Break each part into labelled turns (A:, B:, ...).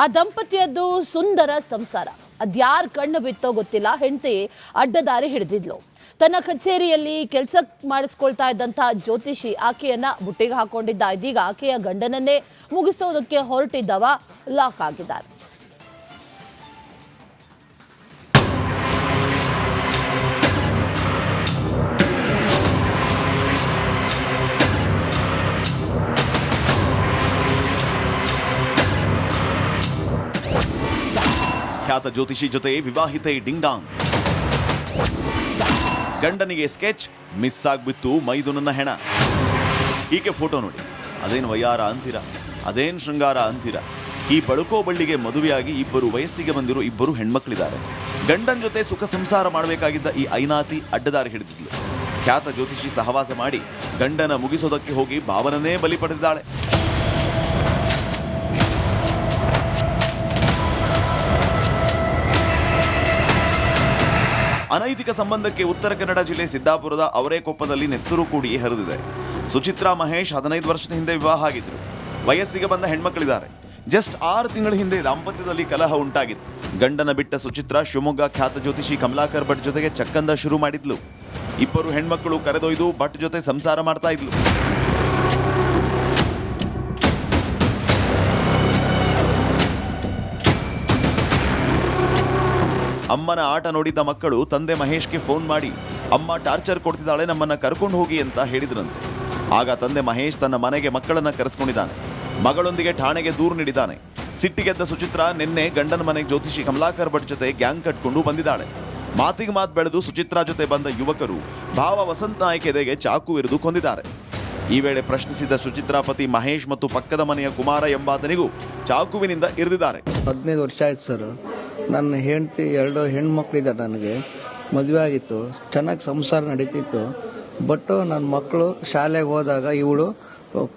A: ಆ ದಂಪತಿಯದ್ದು ಸುಂದರ ಸಂಸಾರ. ಅದ್ಯಾರ ಕಣ್ಣು ಬಿತ್ತೋ ಗೊತ್ತಿಲ್ಲ, ಹೆಂಡತಿ ಅಡ್ಡದಾರಿ ಹಿಡಿದಿದ್ಲು. ತನ್ನ ಕಚೇರಿಯಲ್ಲಿ ಕೆಲಸ ಮಾಡಿಸ್ಕೊಳ್ತಾ ಇದ್ದಂಥ ಜ್ಯೋತಿಷಿ ಆಕೆಯನ್ನ ಬುಟ್ಟಿಗೆ ಹಾಕೊಂಡಿದ್ದ. ಇದೀಗ ಆಕೆಯ ಗಂಡನನ್ನೇ ಮುಗಿಸೋದಕ್ಕೆ ಹೊರಟಿದ್ದವ ಲಾಕ್ ಆಗಿದ್ದಾರೆ.
B: ಖ್ಯಾತ ಜ್ಯೋತಿಷಿ ಜೊತೆ ವಿವಾಹಿತೆ ಡಿಂಗ್ಡಾಂಗ್. ಗಂಡನಿಗೆ ಸ್ಕೆಚ್, ಮಿಸ್ ಆಗ್ಬಿತ್ತು ಮೈದುನನ್ನ ಹೆಣ. ಹೀಗೆ ಫೋಟೋ ನೋಡಿ. ಅದೇನು ವಯ್ಯಾರ ಅಂತೀರಾ, ಅದೇನು ಶೃಂಗಾರ ಅಂತೀರಾ. ಈ ಬಳುಕೋ ಬಳ್ಳಿಗೆ ಮದುವೆಯಾಗಿ ಇಬ್ಬರು ವಯಸ್ಸಿಗೆ ಬಂದಿರೋ ಇಬ್ಬರು ಹೆಣ್ಮಕ್ಳಿದ್ದಾರೆ. ಗಂಡನ ಜೊತೆ ಸುಖ ಸಂಸಾರ ಮಾಡಬೇಕಾಗಿದ್ದ ಈ ಐನಾತಿ ಅಡ್ಡದಾರಿ ಹಿಡಿದಿದ್ಲು. ಖ್ಯಾತ ಜ್ಯೋತಿಷಿ ಸಹವಾಸ ಮಾಡಿ ಗಂಡನ ಮುಗಿಸೋದಕ್ಕೆ ಹೋಗಿ ಭಾವನನ್ನೇ ಬಲಿ ಪಡೆದಿದ್ದಾಳೆ. ಅನೈತಿಕ ಸಂಬಂಧಕ್ಕೆ ಉತ್ತರ ಕನ್ನಡ ಜಿಲ್ಲೆ ಸಿದ್ದಾಪುರದ ಅವರೇಕೊಪ್ಪದಲ್ಲಿ ನೆತ್ತರು ಕೂಡಿ ಹರಿದಿದೆ. ಸುಚಿತ್ರಾ ಮಹೇಶ್ 15 ವರ್ಷದ ಹಿಂದೆ ವಿವಾಹ ಆಗಿದ್ರು. ವಯಸ್ಸಿಗೆ ಬಂದ ಹೆಣ್ಮಕ್ಳಿದ್ದಾರೆ. ಜಸ್ಟ್ 6 ತಿಂಗಳ ಹಿಂದೆ ದಾಂಪತ್ಯದಲ್ಲಿ ಕಲಹ ಉಂಟಾಗಿತ್ತು. ಗಂಡನ ಬಿಟ್ಟ ಸುಚಿತ್ರಾ ಶಿವಮೊಗ್ಗ ಖ್ಯಾತ ಜ್ಯೋತಿಷಿ ಕಮಲಾಕರ್ ಭಟ್ ಜೊತೆಗೆ ಚಕ್ಕಂದ ಶುರು ಮಾಡಿದ್ಲು. ಇಬ್ಬರು ಹೆಣ್ಮಕ್ಕಳು ಕರೆದೊಯ್ದು ಭಟ್ ಜೊತೆ ಸಂಸಾರ ಮಾಡ್ತಾ ಇದ್ಲು. ಅಮ್ಮನ ಆಟ ನೋಡಿದ್ದ ಮಕ್ಕಳು ತಂದೆ ಮಹೇಶ್ಗೆ ಫೋನ್ ಮಾಡಿ ಅಮ್ಮ ಟಾರ್ಚರ್ ಕೊಡ್ತಿದ್ದಾಳೆ, ನಮ್ಮನ್ನ ಕರ್ಕೊಂಡು ಹೋಗಿ ಅಂತ ಹೇಳಿದ್ರಂತೆ. ಆಗ ತಂದೆ ಮಹೇಶ್ ತನ್ನ ಮನೆಗೆ ಮಕ್ಕಳನ್ನ ಕರೆಸ್ಕೊಂಡಿದ್ದಾನೆ. ಮಗಳೊಂದಿಗೆ ಠಾಣೆಗೆ ದೂರು ನೀಡಿದ್ದಾನೆ. ಸಿಟ್ಟಿಗೆದ್ದ ಸುಚಿತ್ರಾ ನಿನ್ನೆ ಗಂಡನ ಮನೆಗೆ ಜ್ಯೋತಿಷಿ ಕಮಲಾಕರ್ ಭಟ್ ಜೊತೆ ಗ್ಯಾಂಗ್ ಕಟ್ಕೊಂಡು ಬಂದಿದ್ದಾಳೆ. ಮಾತಿಗೆ ಮಾತು ಬೆಳೆದು ಸುಚಿತ್ರಾ ಜೊತೆ ಬಂದ ಯುವಕರು ಭಾವ ವಸಂತ್ ನಾಯ್ಕ ಎದೆಗೆ ಚಾಕು ಇರಿದು ಕೊಂದಿದ್ದಾರೆ. ಈ ವೇಳೆ ಪ್ರಶ್ನಿಸಿದ ಸುಚಿತ್ರಾ ಪತಿ ಮಹೇಶ್ ಮತ್ತು ಪಕ್ಕದ ಮನೆಯ ಕುಮಾರ ಎಂಬಾತನಿಗೂ ಚಾಕುವಿನಿಂದ ಇರಿದಿದ್ದಾರೆ.
C: 15 ವರ್ಷ ಆಯ್ತು ಸರ್. ನನ್ನ ಹೆಂಡತಿ 2 ಹೆಣ್ಮಕ್ಳಿದ್ದಾರೆ. ನನಗೆ ಮದುವೆ ಆಗಿತ್ತು, ಚೆನ್ನಾಗಿ ಸಂಸಾರ ನಡೀತಿತ್ತು. ಬಟ್ ನನ್ನ ಮಕ್ಕಳು ಶಾಲೆಗೆ ಹೋದಾಗ ಇವಳು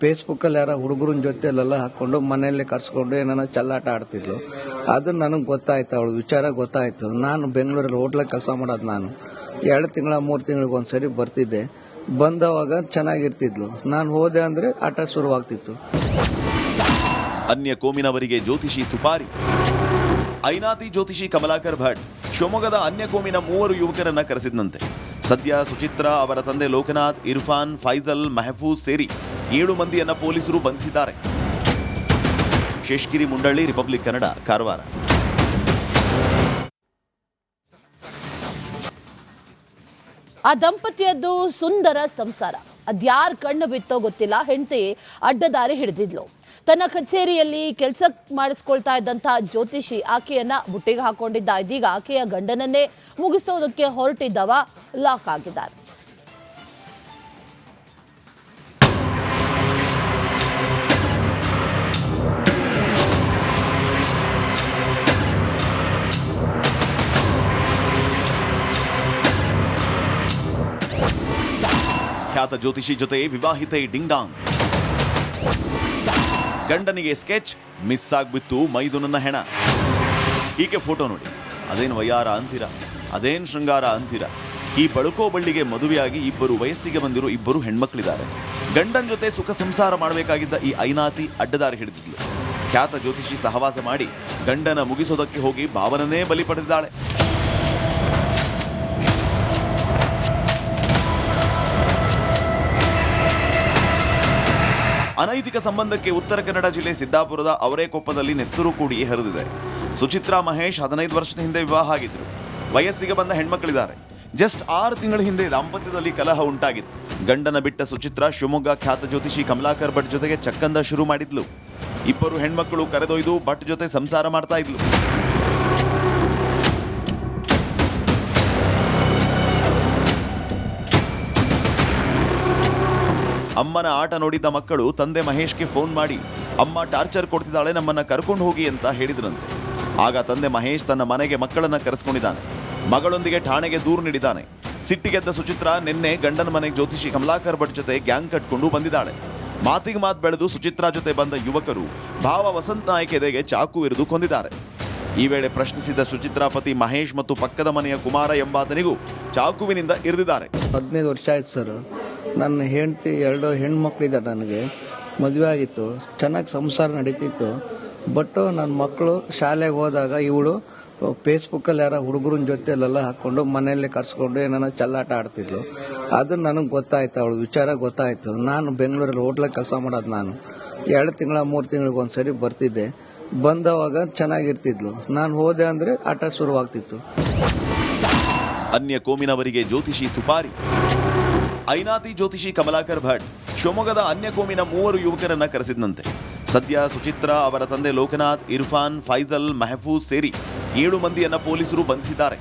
C: ಫೇಸ್ಬುಕ್ಕಲ್ಲಿ ಯಾರೋ ಹುಡುಗರನ್ನ ಜೊತೆಲೆಲ್ಲ ಹಾಕ್ಕೊಂಡು ಮನೆಯಲ್ಲೇ ಕರ್ಸ್ಕೊಂಡು ಏನಾರ ಚೆಲ್ಲಾಟ ಆಡ್ತಿದ್ಲು. ಅದು ನನಗೆ ಗೊತ್ತಾಯ್ತು, ಅವಳು ವಿಚಾರ ಗೊತ್ತಾಯ್ತು. ನಾನು ಬೆಂಗಳೂರಲ್ಲಿ ಹೋಟ್ಲಾಗ ಕೆಲಸ ಮಾಡೋದು. ನಾನು 2 ತಿಂಗಳ 3 ತಿಂಗಳಿಗೆ ಒಂದ್ಸರಿ ಬರ್ತಿದ್ದೆ. ಬಂದವಾಗ ಚೆನ್ನಾಗಿರ್ತಿದ್ಲು. ನಾನು ಹೋದೆ ಅಂದರೆ ಆಟ ಶುರುವಾಗ್ತಿತ್ತು.
B: ಅನ್ಯ ಕೋಮಿನವರಿಗೆ ಜ್ಯೋತಿಷಿ ಸುಪಾರಿ. ಐನಾತಿ ಜ್ಯೋತಿಷಿ ಕಮಲಾಕರ್ ಭಟ್ ಶಿವಮೊಗ್ಗದ ಅನ್ಯ ಕೋಮಿನ 3 ಯುವಕರನ್ನ ಕರೆಸಿದ್ನಂತೆ. ಸದ್ಯ ಸುಚಿತ್ರಾ, ಅವರ ತಂದೆ ಲೋಕನಾಥ್, ಇರ್ಫಾನ್, ಫೈಜಲ್, ಮೆಹಫೂಜ್ ಸೇರಿ 7 ಮಂದಿಯನ್ನ ಪೊಲೀಸರು ಬಂಧಿಸಿದ್ದಾರೆ. ಶೇಷಗಿರಿ ಮುಂಡಳ್ಳಿ, ರಿಪಬ್ಲಿಕ್ ಕನ್ನಡ, ಕಾರವಾರ.
A: ಆ ದಂಪತಿಯದ್ದು ಸುಂದರ ಸಂಸಾರ. ಅದ್ಯಾರ ಕಣ್ಣು ಬಿತ್ತೋ ಗೊತ್ತಿಲ್ಲ, ಹೆಂಡತಿ ಅಡ್ಡದಾರಿ ಹಿಡಿದಿದ್ಲು. ತನ್ನ ಕಚೇರಿಯಲ್ಲಿ ಕೆಲಸ ಮಾಡಿಸ್ಕೊಳ್ತಾ ಇದ್ದಂಥ ಜ್ಯೋತಿಷಿ ಆಕೆಯನ್ನ ಬುಟ್ಟಿಗೆ ಹಾಕೊಂಡಿದ್ದ. ಇದೀಗ ಆಕೆಯ ಗಂಡನನ್ನೇ ಮುಗಿಸೋದಕ್ಕೆ ಹೊರಟಿದ್ದವ ಲಾಕ್ ಆಗಿದ್ದಾರೆ.
B: ಖ್ಯಾತ ಜ್ಯೋತಿಷಿ ಜೊತೆ ವಿವಾಹಿತೆ ಡಿಂಗ್ಡಾಂಗ್. ಗಂಡನಿಗೆ ಸ್ಕೆಚ್, ಮಿಸ್ ಆಗ್ಬಿತ್ತು ಮೈದುನನ್ನ ಹೆಣ. ಹೀಗೆ ಫೋಟೋ ನೋಡಿ. ಅದೇನು ವಯ್ಯಾರ ಅಂತೀರಾ, ಅದೇನು ಶೃಂಗಾರ ಅಂತೀರಾ. ಈ ಬಳುಕೋ ಬಳ್ಳಿಗೆ ಮದುವೆಯಾಗಿ ಇಬ್ಬರು ವಯಸ್ಸಿಗೆ ಬಂದಿರೋ ಇಬ್ಬರು ಹೆಣ್ಮಕ್ಳಿದ್ದಾರೆ. ಗಂಡನ ಜೊತೆ ಸುಖ ಸಂಸಾರ ಮಾಡಬೇಕಾಗಿದ್ದ ಈ ಐನಾತಿ ಅಡ್ಡದಾರಿ ಹಿಡಿದಿದ್ಲು. ಖ್ಯಾತ ಜ್ಯೋತಿಷಿ ಸಹವಾಸ ಮಾಡಿ ಗಂಡನ ಮುಗಿಸೋದಕ್ಕೆ ಹೋಗಿ ಭಾವನನ್ನೇ ಬಲಿ ಪಡೆದಿದ್ದಾಳೆ. ಅನೈತಿಕ ಸಂಬಂಧಕ್ಕೆ ಉತ್ತರ ಕನ್ನಡ ಜಿಲ್ಲೆ ಸಿದ್ದಾಪುರದ ಅವರೇಕೊಪ್ಪದಲ್ಲಿ ನೆತ್ತರು ಕೂಡಿ ಹರಿದಿದೆ. ಸುಚಿತ್ರಾ ಮಹೇಶ್ 15 ವರ್ಷದ ಹಿಂದೆ ವಿವಾಹ ಆಗಿದ್ರು. ವಯಸ್ಸಿಗೆ ಬಂದ ಹೆಣ್ಮಕ್ಳಿದ್ದಾರೆ. ಜಸ್ಟ್ 6 ತಿಂಗಳ ಹಿಂದೆ ದಾಂಪತ್ಯದಲ್ಲಿ ಕಲಹ ಉಂಟಾಗಿತ್ತು. ಗಂಡನ ಬಿಟ್ಟ ಸುಚಿತ್ರಾ ಶಿವಮೊಗ್ಗ ಖ್ಯಾತ ಜ್ಯೋತಿಷಿ ಕಮಲಾಕರ್ ಭಟ್ ಜೊತೆಗೆ ಚಕ್ಕಂದ ಶುರು ಮಾಡಿದ್ಲು. ಇಬ್ಬರು ಹೆಣ್ಮಕ್ಕಳು ಕರೆದೊಯ್ದು ಭಟ್ ಜೊತೆ ಸಂಸಾರ ಮಾಡ್ತಾ ಇದ್ಲು. ಅಮ್ಮನ ಆಟ ನೋಡಿದ್ದ ಮಕ್ಕಳು ತಂದೆ ಮಹೇಶ್ಗೆ ಫೋನ್ ಮಾಡಿ ಅಮ್ಮ ಟಾರ್ಚರ್ ಕೊಡ್ತಿದ್ದಾಳೆ, ನಮ್ಮನ್ನ ಕರ್ಕೊಂಡು ಹೋಗಿ ಅಂತ ಹೇಳಿದ್ರಂತೆ. ಆಗ ತಂದೆ ಮಹೇಶ್ ತನ್ನ ಮನೆಗೆ ಮಕ್ಕಳನ್ನ ಕರೆಸ್ಕೊಂಡಿದ್ದಾನೆ. ಮಗಳೊಂದಿಗೆ ಠಾಣೆಗೆ ದೂರು ನೀಡಿದ್ದಾನೆ. ಸಿಟ್ಟಿಗೆದ್ದ ಸುಚಿತ್ರಾ ನಿನ್ನೆ ಗಂಡನ ಮನೆಗೆ ಜ್ಯೋತಿಷಿ ಕಮಲಾಕರ್ ಭಟ್ ಜೊತೆ ಗ್ಯಾಂಗ್ ಕಟ್ಕೊಂಡು ಬಂದಿದ್ದಾಳೆ. ಮಾತಿಗೆ ಮಾತು ಬೆಳೆದು ಸುಚಿತ್ರಾ ಜೊತೆ ಬಂದ ಯುವಕರು ಭಾವ ವಸಂತ್ ನಾಯ್ಕ ಎದೆಗೆ ಚಾಕು ಇರಿದು ಕೊಂದಿದ್ದಾರೆ. ಈ ವೇಳೆ ಪ್ರಶ್ನಿಸಿದ ಸುಚಿತ್ರಾ ಪತಿ ಮಹೇಶ್ ಮತ್ತು ಪಕ್ಕದ ಮನೆಯ ಕುಮಾರ ಎಂಬಾತನಿಗೂ ಚಾಕುವಿನಿಂದ ಇರಿದಿದ್ದಾರೆ.
C: 15 ವರ್ಷ ಆಯ್ತು ಸರ್. ನನ್ನ ಹೆಂಡತಿ 2 ಹೆಣ್ಮಕ್ಳಿದ್ದಾರೆ. ನನಗೆ ಮದುವೆ ಆಗಿತ್ತು, ಚೆನ್ನಾಗಿ ಸಂಸಾರ ನಡೀತಿತ್ತು. ಬಟ್ ನನ್ನ ಮಕ್ಕಳು ಶಾಲೆಗೆ ಹೋದಾಗ ಇವಳು ಫೇಸ್ಬುಕ್ಕಲ್ಲಿ ಯಾರೋ ಹುಡುಗರನ್ನ ಜೊತೆಲೆಲ್ಲ ಹಾಕ್ಕೊಂಡು ಮನೆಯಲ್ಲೇ ಕರ್ಸ್ಕೊಂಡು ಏನಾರ ಚೆಲ್ಲಾಟ ಆಡ್ತಿದ್ಲು. ಅದು ನನಗೆ ಗೊತ್ತಾಯ್ತು, ಅವಳು ವಿಚಾರ ಗೊತ್ತಾಯ್ತು. ನಾನು ಬೆಂಗಳೂರಲ್ಲಿ ಹೋಟ್ಲಾಗ ಕೆಲಸ ಮಾಡೋದು. ನಾನು 2 ತಿಂಗಳ 3 ತಿಂಗಳಿಗೆ ಒಂದ್ಸರಿ ಬರ್ತಿದ್ದೆ. ಬಂದವಾಗ ಚೆನ್ನಾಗಿರ್ತಿದ್ಲು. ನಾನು ಹೋದೆ ಅಂದರೆ ಆಟ ಶುರುವಾಗ್ತಿತ್ತು.
B: ಅನ್ಯ ಕೋಮಿನವರಿಗೆ ಜ್ಯೋತಿಷಿ ಸುಪಾರಿ. ಐನಾತಿ ಜ್ಯೋತಿಷಿ ಕಮಲಾಕರ್ ಭಟ್ ಶಿವಮೊಗ್ಗದ ಅನ್ಯ ಕೋಮಿನ 3 ಯುವಕರನ್ನ ಕರೆಸಿದ್ನಂತೆ. ಸದ್ಯ ಸುಚಿತ್ರಾ, ಅವರ ತಂದೆ ಲೋಕನಾಥ್, ಇರ್ಫಾನ್, ಫೈಜಲ್, ಮೆಹಫೂಜ್ ಸೇರಿ 7 ಮಂದಿಯನ್ನ ಪೊಲೀಸರು ಬಂಧಿಸಿದ್ದಾರೆ.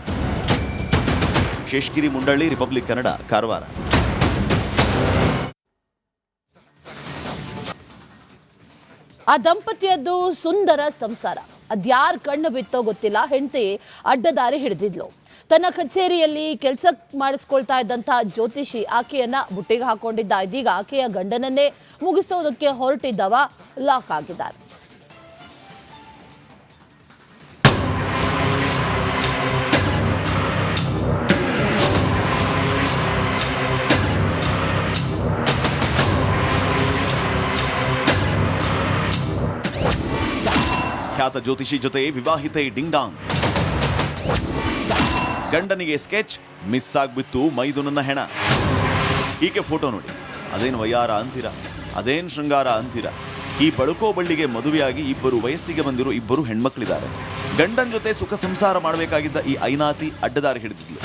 B: ಶೇಷಗಿರಿ ಮುಂಡಳ್ಳಿ, ರಿಪಬ್ಲಿಕ್ ಕನ್ನಡ, ಕಾರವಾರ.
A: ಆ ದಂಪತಿಯದ್ದು ಸುಂದರ ಸಂಸಾರ. ಅದ್ಯಾರ ಕಣ್ಣು ಬಿತ್ತೋ ಗೊತ್ತಿಲ್ಲ, ಹೆಂಡತಿ ಅಡ್ಡದಾರಿ ಹಿಡಿದಿದ್ಲು. ತನ್ನ ಕಚೇರಿಯಲ್ಲಿ ಕೆಲಸ ಮಾಡಿಸ್ಕೊಳ್ತಾ ಇದ್ದಂಥ ಜ್ಯೋತಿಷಿ ಆಕೆಯನ್ನ ಬುಟ್ಟಿಗೆ ಹಾಕೊಂಡಿದ್ದ. ಇದೀಗ ಆಕೆಯ ಗಂಡನನ್ನೇ ಮುಗಿಸೋದಕ್ಕೆ ಹೊರಟಿದ್ದವ ಲಾಕ್ ಆಗಿದ್ದಾರೆ.
B: ಖ್ಯಾತ ಜ್ಯೋತಿಷಿ ಜೊತೆ ವಿವಾಹಿತೆ ಡಿಂಗ್ಡಾಂಗ್. ಗಂಡನಿಗೆ ಸ್ಕೆಚ್, ಮಿಸ್ ಆಗ್ಬಿತ್ತು ಮೈದುನನ್ನ ಹೆಣ. ಈಕೆ ಫೋಟೋ ನೋಡಿ, ಅದೇನು ವಯ್ಯಾರ ಅಂತೀರಾ, ಅದೇನು ಶೃಂಗಾರ ಅಂತೀರಾ. ಈ ಬಳುಕೋ ಬಳ್ಳಿಗೆ ಮದುವೆಯಾಗಿ 2 ವಯಸ್ಸಿಗೆ ಬಂದಿರೋ 2 ಹೆಣ್ಮಕ್ಳಿದ್ದಾರೆ. ಗಂಡನ ಜೊತೆ ಸುಖ ಸಂಸಾರ ಮಾಡಬೇಕಾಗಿದ್ದ ಈ ಐನಾತಿ ಅಡ್ಡದಾರಿ ಹಿಡಿದಿದ್ಲು.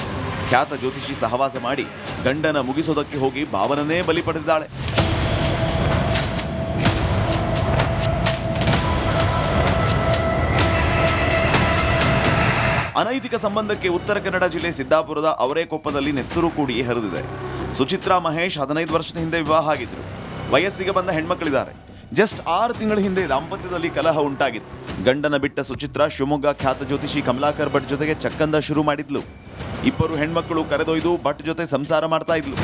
B: ಖ್ಯಾತ ಜ್ಯೋತಿಷಿ ಸಹವಾಸ ಮಾಡಿ ಗಂಡನ ಮುಗಿಸೋದಕ್ಕೆ ಹೋಗಿ ಭಾವನನ್ನೇ ಬಲಿ ಪಡೆದಿದ್ದಾಳೆ. ಅನೈತಿಕ ಸಂಬಂಧಕ್ಕೆ ಉತ್ತರ ಕನ್ನಡ ಜಿಲ್ಲೆ ಸಿದ್ದಾಪುರದ ಅವರೇಕೊಪ್ಪದಲ್ಲಿ ನೆತ್ತರು ಕೂಡಿ ಹರಿದಿದೆ. ಸುಚಿತ್ರಾ ಮಹೇಶ್ 15 ವರ್ಷದ ಹಿಂದೆ ವಿವಾಹ ಆಗಿದ್ರು. ವಯಸ್ಸಿಗೆ ಬಂದ ಹೆಣ್ಮಕ್ಳಿದ್ದಾರೆ. ಜಸ್ಟ್ 6 ತಿಂಗಳ ಹಿಂದೆ ದಾಂಪತ್ಯದಲ್ಲಿ ಕಲಹ ಉಂಟಾಗಿತ್ತು. ಗಂಡನ ಬಿಟ್ಟ ಸುಚಿತ್ರಾ ಶಿವಮೊಗ್ಗ ಖ್ಯಾತ ಜ್ಯೋತಿಷಿ ಕಮಲಾಕರ್ ಭಟ್ ಜೊತೆಗೆ ಚಕ್ಕಂದ ಶುರು ಮಾಡಿದ್ಲು. 2 ಹೆಣ್ಮಕ್ಳು ಕರೆದೊಯ್ದು ಭಟ್ ಜೊತೆ ಸಂಸಾರ ಮಾಡ್ತಾ ಇದ್ಲು.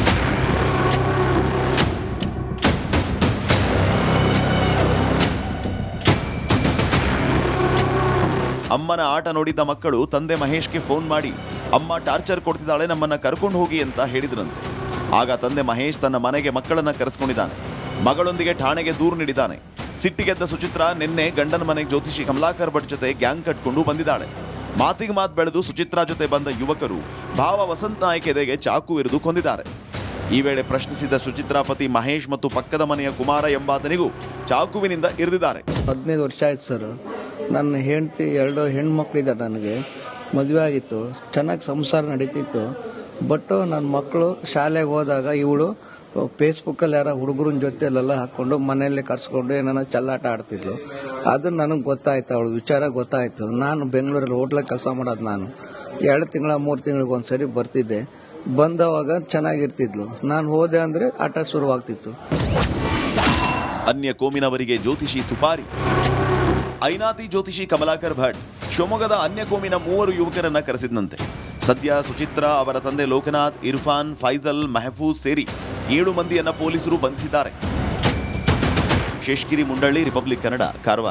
B: ಅಮ್ಮನ ಆಟ ನೋಡಿದ್ದ ಮಕ್ಕಳು ತಂದೆ ಮಹೇಶ್ಗೆ ಫೋನ್ ಮಾಡಿ ಅಮ್ಮ ಟಾರ್ಚರ್ ಕೊಡ್ತಿದ್ದಾಳೆ, ನಮ್ಮನ್ನ ಕರ್ಕೊಂಡು ಹೋಗಿ ಅಂತ ಹೇಳಿದ್ರಂತೆ. ಆಗ ತಂದೆ ಮಹೇಶ್ ತನ್ನ ಮನೆಗೆ ಮಕ್ಕಳನ್ನ ಕರೆಸ್ಕೊಂಡಿದ್ದಾನೆ. ಮಗಳೊಂದಿಗೆ ಠಾಣೆಗೆ ದೂರು ನೀಡಿದ್ದಾನೆ. ಸಿಟ್ಟಿಗೆದ್ದ ಸುಚಿತ್ರಾ ನಿನ್ನೆ ಗಂಡನ ಮನೆಗೆ ಜ್ಯೋತಿಷಿ ಕಮಲಾಕರ್ ಭಟ್ ಜೊತೆ ಗ್ಯಾಂಗ್ ಕಟ್ಕೊಂಡು ಬಂದಿದ್ದಾಳೆ. ಮಾತಿಗೆ ಮಾತು ಬೆಳೆದು ಸುಚಿತ್ರಾ ಜೊತೆ ಬಂದ ಯುವಕರು ಭಾವ ವಸಂತ್ ನಾಯ್ಕ ಎದೆಗೆ ಚಾಕು ಇರಿದು ಕೊಂದಿದ್ದಾರೆ. ಈ ವೇಳೆ ಪ್ರಶ್ನಿಸಿದ ಸುಚಿತ್ರಾ ಪತಿ ಮಹೇಶ್ ಮತ್ತು ಪಕ್ಕದ ಮನೆಯ ಕುಮಾರ ಎಂಬಾತನಿಗೂ ಚಾಕುವಿನಿಂದ ಇರಿದಿದ್ದಾರೆ.
C: 15 ವರ್ಷ ಆಯ್ತು ಸರ್. ನನ್ನ ಹೆಂಡತಿ 2 ಹೆಣ್ಮಕ್ಳಿದ್ದಾರೆ. ನನಗೆ ಮದುವೆ ಆಗಿತ್ತು, ಚೆನ್ನಾಗಿ ಸಂಸಾರ ನಡೀತಿತ್ತು. ಬಟ್ ನನ್ನ ಮಕ್ಕಳು ಶಾಲೆಗೆ ಹೋದಾಗ ಇವಳು ಫೇಸ್ಬುಕ್ಕಲ್ಲಿ ಯಾರೋ ಹುಡುಗರನ್ನ ಜೊತೆಲೆಲ್ಲ ಹಾಕ್ಕೊಂಡು ಮನೆಯಲ್ಲೇ ಕರ್ಸ್ಕೊಂಡು ಏನಾರ ಚೆಲ್ಲಾಟ ಆಡ್ತಿದ್ಲು. ಅದು ನನಗೆ ಗೊತ್ತಾಯ್ತು, ಅವಳು ವಿಚಾರ ಗೊತ್ತಾಯ್ತು. ನಾನು ಬೆಂಗಳೂರಲ್ಲಿ ಹೋಟ್ಲಾಗ ಕೆಲಸ ಮಾಡೋದು. ನಾನು 2 ತಿಂಗಳ 3 ತಿಂಗಳಿಗೆ ಒಂದ್ಸರಿ ಬರ್ತಿದ್ದೆ. ಬಂದವಾಗ ಚೆನ್ನಾಗಿರ್ತಿದ್ಲು. ನಾನು ಹೋದೆ ಅಂದರೆ ಆಟ ಶುರುವಾಗ್ತಿತ್ತು.
B: ಅನ್ಯ ಕೋಮಿನವರಿಗೆ ಜ್ಯೋತಿಷಿ ಸುಪಾರಿ. ಐನಾತಿ ಜ್ಯೋತಿಷಿ ಕಮಲಾಕರ್ ಭಟ್ ಶಿವಮೊಗ್ಗದ ಅನ್ಯ ಕೋಮಿನ 3 ಯುವಕರನ್ನ ಕರೆಸಿದ್ನಂತೆ. ಸದ್ಯ ಸುಚಿತ್ರಾ, ಅವರ ತಂದೆ ಲೋಕನಾಥ್, ಇರ್ಫಾನ್, ಫೈಜಲ್, ಮೆಹಫೂಜ್ ಸೇರಿ 7 ಮಂದಿಯನ್ನ ಪೊಲೀಸರು ಬಂಧಿಸಿದ್ದಾರೆ. ಶೇಷಗಿರಿ ಮುಂಡಳ್ಳಿ, ರಿಪಬ್ಲಿಕ್ ಕನ್ನಡ, ಕಾರವಾರ.